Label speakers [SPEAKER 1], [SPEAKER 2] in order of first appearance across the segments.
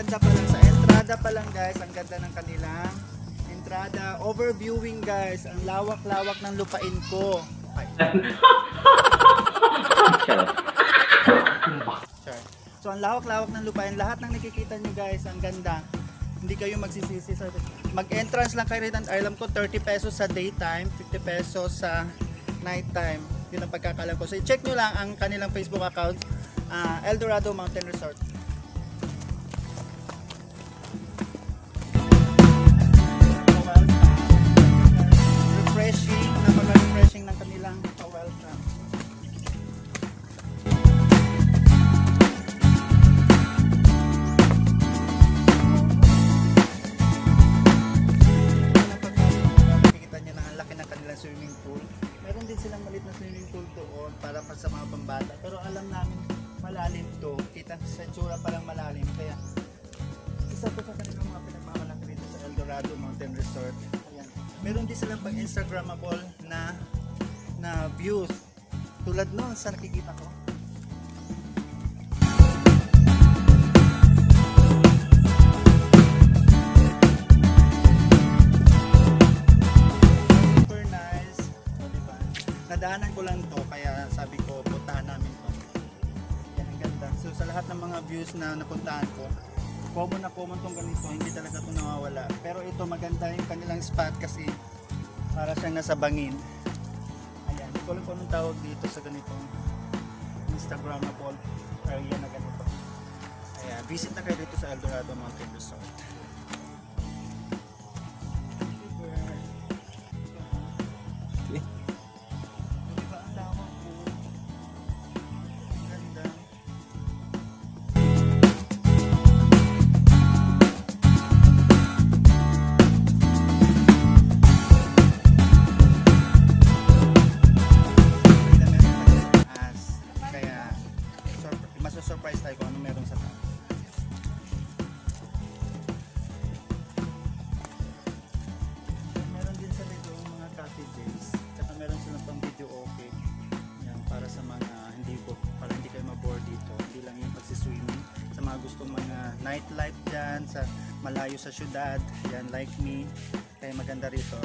[SPEAKER 1] ganda pa lang sa entrada pa lang guys, ang ganda ng kanilang entrada. Overviewing guys, ang lawak-lawak ng lupain ko. So ang lawak-lawak ng lupain, lahat ng nakikita nyo guys, ang ganda. Hindi kayo magsisisi. Mag-entrance lang kayo rito. Alam ko 30 pesos sa daytime, 50 pesos sa nighttime. Yun ang pagkakalam ko. So i-check nyo lang ang kanilang Facebook account, Eldorado Mountain Resort. Refreshing, napaka-refreshing ng kanilang welcome. Nakikita nyo na ang laki ng kanilang swimming pool. Meron din silang maliit na swimming pool doon para pa sa mga pambata. Pero alam namin malalim to. Kita sa tsura palang malalim. Kaya isa to sa kanilang mga pinagmamalaki dito sa Eldorado Mountain Resort. Ayan. Meron din silang pang Instagrammable na views. Tulad noon sa nakikita ko. Super nice. O, diba? Nadaanan ko lang to kaya sabi ko puntahan namin to. Yan ang ganda. So sa lahat ng mga views na napuntahan ko, common na common tong ganito, hindi talaga ito nawawala. Pero ito maganda yung kanilang spot kasi para siyang nasa bangin. Ayan, hindi ko alam kung anong tawag dito sa ganitong Instagrammable area na ganito. Ayan, visit na kayo dito sa Eldorado Mountain Resort. Surprise tayo kung ano meron sa taas. Meron din sa dito mga cottages. Tsaka meron silang pang video okay. Yan, para sa mga para hindi kayo ma-board dito. Hindi lang yung pagsiswimming. Sa mga gustong mga nightlife dyan, sa malayo sa syudad. Yan, like me. Kaya maganda rito.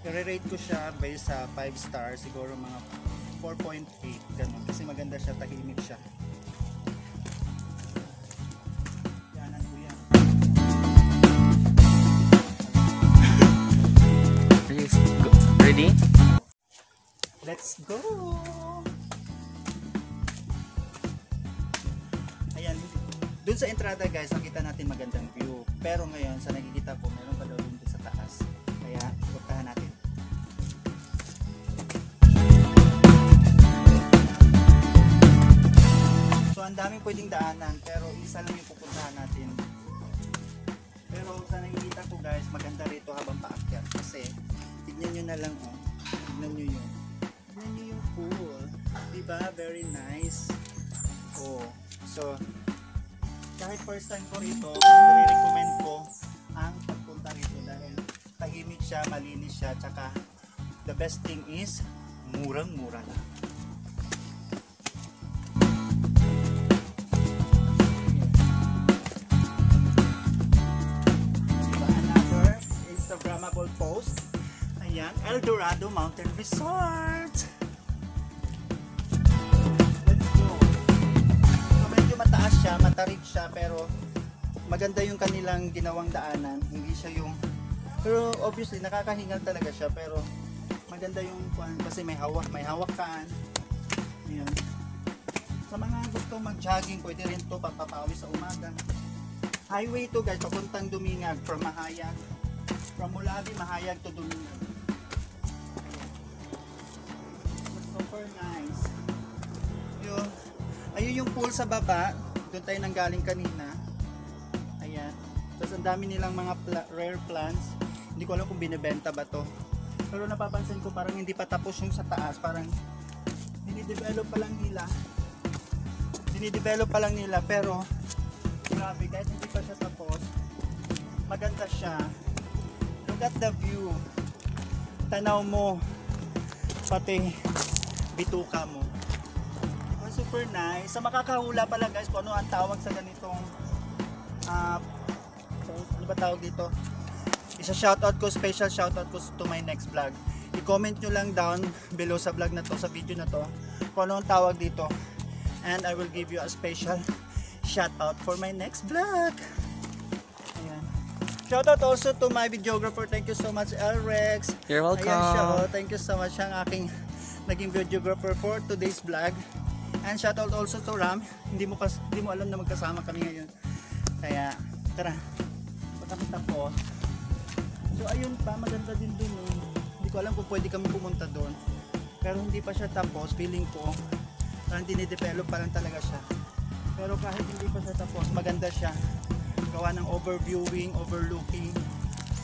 [SPEAKER 1] I-rate ko siya based sa 5 stars. Siguro mga 4.8 ganun kasi maganda siya, tahimik siya. Yanan ko yan.
[SPEAKER 2] Ready?
[SPEAKER 1] Let's go! Ayan, dun sa entrada guys, nakita natin magandang view. Pero ngayon, sa nakikita ko, meron pa daw dun sa taas. Kaya, puntahan natin. Ang daming pwedeng daanan pero isa lang yung pupuntahan natin. Pero sa nakikita ko guys, maganda rito habang paakyat kasi tignan nyo na lang tignan nyo yun. Tignan nyo yung pool. Diba? Very nice. Oh. So kahit first time ko rito, nire-recommend ko ang pagpunta rito dahil tahimik siya, malinis siya, tsaka the best thing is murang-mura lang. Instagrammable post. Ayan, Eldorado Mountain Resort. Let's go. So, medyo mataas siya, matarik siya, pero maganda yung kanilang ginawang daanan. Hindi siya yung, pero obviously nakakahingal talaga siya, pero maganda yung kasi may hawakan. Ayan. Sa mga gusto mag-jogging, pwede rin to papapawis sa umaga. Highway to guys, papuntang Dumingag from Mahayag. From Mulabi, Mahayag to Dumingag. Super nice. Ayun yung pool sa baba. Doon tayo nanggaling kanina. Ayan. Tapos ang dami nilang mga rare plants. Hindi ko alam kung binibenta ba to. Pero napapansin ko parang hindi pa tapos yung sa taas. Parang dinidevelop pa lang nila. Pero grabe guys, hindi pa siya tapos. Maganda siya. Look at the view. Tanaw mo. Pati bituka mo. Super nice. Sa makakahula pala guys kung ano ang tawag sa ganitong ano ba tawag dito? Isa-shoutout ko, special shoutout ko to my next vlog. I-comment nyo lang down below sa vlog na to, sa video na to, kung ano ang tawag dito. And I will give you a special shoutout for my next vlog. Ayan. Shoutout also to my videographer. Thank you so much, Elrex.
[SPEAKER 2] You're welcome.
[SPEAKER 1] Ayan siya, oh. Thank you so much. Siya ang aking naging videographer for today's vlog. And shoutout also to Ram. Hindi mo alam na magkasama kami ngayon. Kaya, tara. Pagkami tapos. So ayun pa, maganda din dun. Hindi ko alam kung pwede kami pumunta doon. Pero hindi pa siya tapos. Feeling ko, parang dinidevelop pa lang talaga siya. Pero kahit hindi pa siya tapos, maganda siya. Gawa ng overviewing, overlooking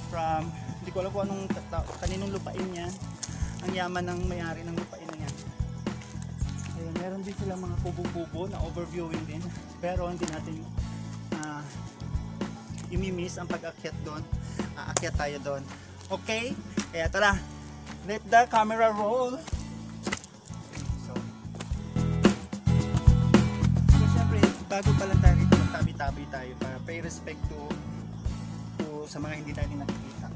[SPEAKER 1] from, hindi ko alam kung anong kaninong lupain niya. Ang yaman ng may-ari ng lupain niya. Ayun, meron din silang mga kubo-kubo na overviewing din. Pero hindi natin imimiss ang pag-akyat doon. Aakyat tayo doon. Okay? Kaya tara, let the camera roll. So syempre, bago pa lang tayo rito, magtabi-tabi tayo para pay respect to sa mga hindi natin nakikita.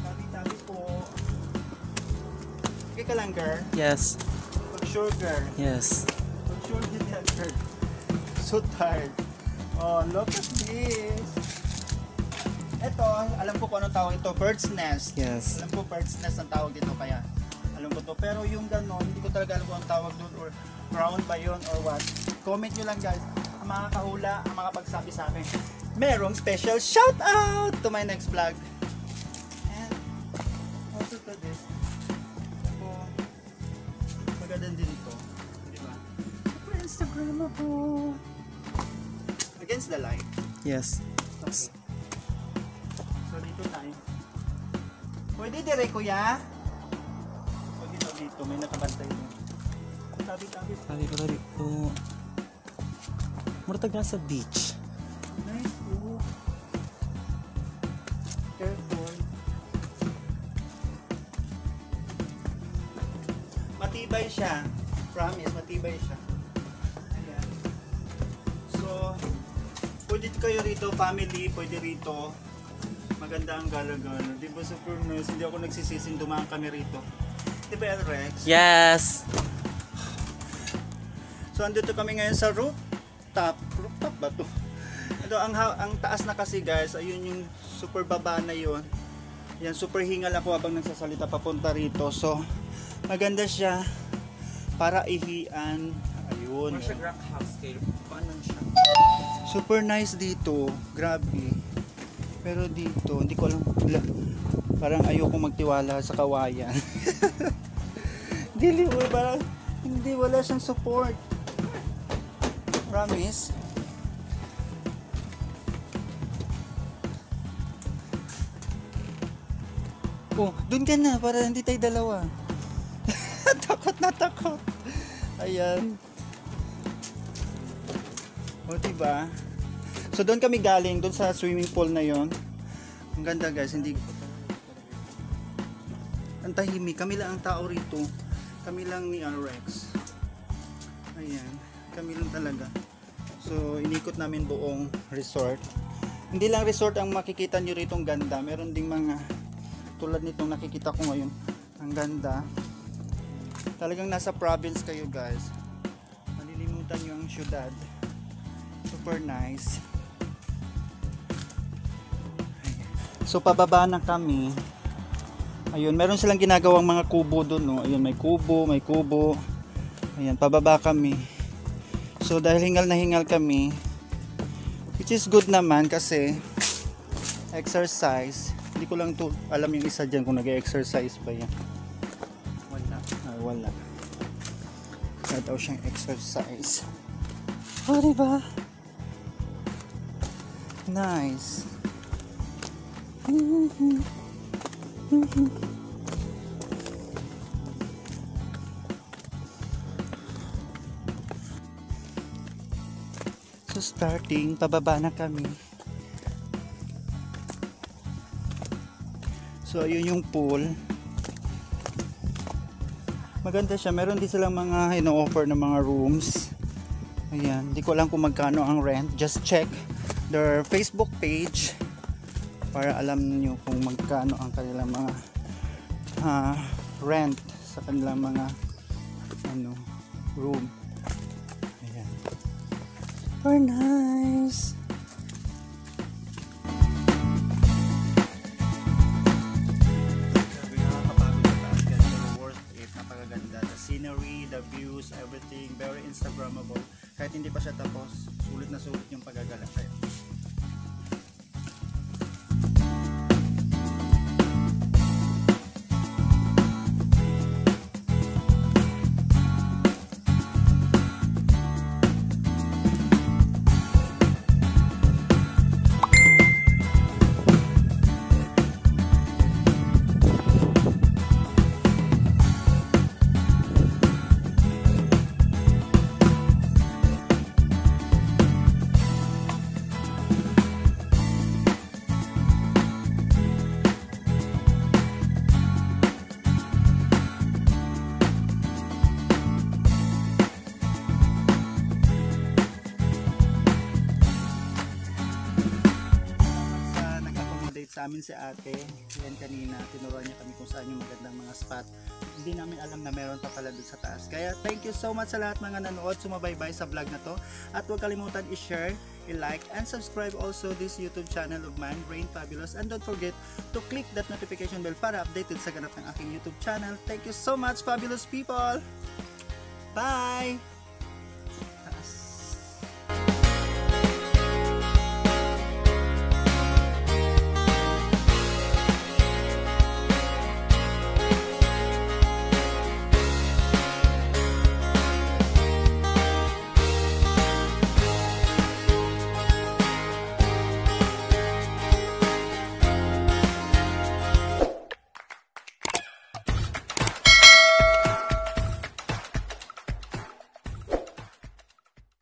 [SPEAKER 1] Tabi-tabi po. Okay ka lang, girl?
[SPEAKER 2] Yes.
[SPEAKER 1] Pag sure, girl.
[SPEAKER 2] Yes.
[SPEAKER 1] Pag sure, girl. So tired. Oh, look at this. Ito, alam ko kung anong tawag ito, bird's nest.
[SPEAKER 2] Yes.
[SPEAKER 1] Alam ko bird's nest ang tawag dito, kaya alam ko to. Pero yung ganon, hindi ko talaga alam kung ang tawag doon or round ba yun or what. Comment nyo lang guys, ang mga kahula, ang mga pagsabi sa akin. Merong special shout out to my next vlog. And also to this. Ako, maganda din ito. Diba? For Instagram ako. Against the light.
[SPEAKER 2] Yes.
[SPEAKER 1] Okay. So dito tayo. Pwede dire kuya? Pwede dito, may nakabantay din. Tabi-tabi.
[SPEAKER 2] Sabi ko rin ito. Murtag nasa beach.
[SPEAKER 1] Nice po. Careful. Matibay siya. Promise, matibay siya. Ayan. So, pwede kayo rito, family, pwede rito. Maganda ang gala-gala. Di ba super nice? Hindi ako nagsisising dumaan kami rito. Di ba, Rex?
[SPEAKER 2] Yes.
[SPEAKER 1] So, andito kami ngayon sa rooftop. Rooftop ba to? Ito, ang taas na kasi guys, ayun yung super baba na yun. Yan, super hingal ako habang nagsasalita papunta rito. So, maganda siya para ihian. Ayun.
[SPEAKER 2] rock house kayo. Paano siya?
[SPEAKER 1] Super nice dito. Grabe. Pero dito, hindi ko alam. Parang ayoko magtiwala sa kawayan. Dili mo, parang hindi, wala siyang support. Promise. Oh, dun ka na para hindi tayo dalawa. Takot na takot. Ayan. O, diba? So, doon kami galing, doon sa swimming pool na yon. Ang ganda guys, hindi... Ang tahimik. Kami lang ang tao rito. Kami lang ni Rex. Ayan. Kami lang talaga. So, inikot namin buong resort. Hindi lang resort ang makikita nyo rito ang ganda. Meron ding mga tulad nitong nakikita ko ngayon. Ang ganda. Talagang nasa province kayo guys. Malilimutan nyo ang syudad. Super nice. So pababa na kami. Ayun, meron silang ginagawang mga kubo doon, no. Ayun, may kubo, may kubo. Ayan, pababa kami. So dahil hingal na hingal kami, which is good naman kasi exercise. Hindi ko lang to alam yung isa diyan kung nag-exercise ba yan. Wala. Wala. Wala daw siyang exercise. Oh, diba? Nice. So starting, pababa na kami. So ayun yung pool. Maganda siya. Meron din silang mga ino-offer na mga rooms. Ayan, hindi ko alam kung magkano ang rent. Just check their Facebook page para alam niyo kung magkano ang kanilang mga rent sa kanilang mga room. Ayan. Super nice. The scenery, the views, everything very Instagrammable. Kahit hindi pa siya tapos, sulit na sulit yung pagagala kayo. Sa amin si ate, yan kanina, tinuruan niya kami kung saan yung magandang mga spot. Hindi namin alam na meron pa pala doon sa taas. Kaya thank you so much sa lahat mga nanood, sumabaybay sa vlog na to. At huwag kalimutan i-share, i-like, and subscribe also this YouTube channel of mine, Rain Fabulous. And don't forget to click that notification bell para updated sa ganap ng aking YouTube channel. Thank you so much, fabulous people! Bye!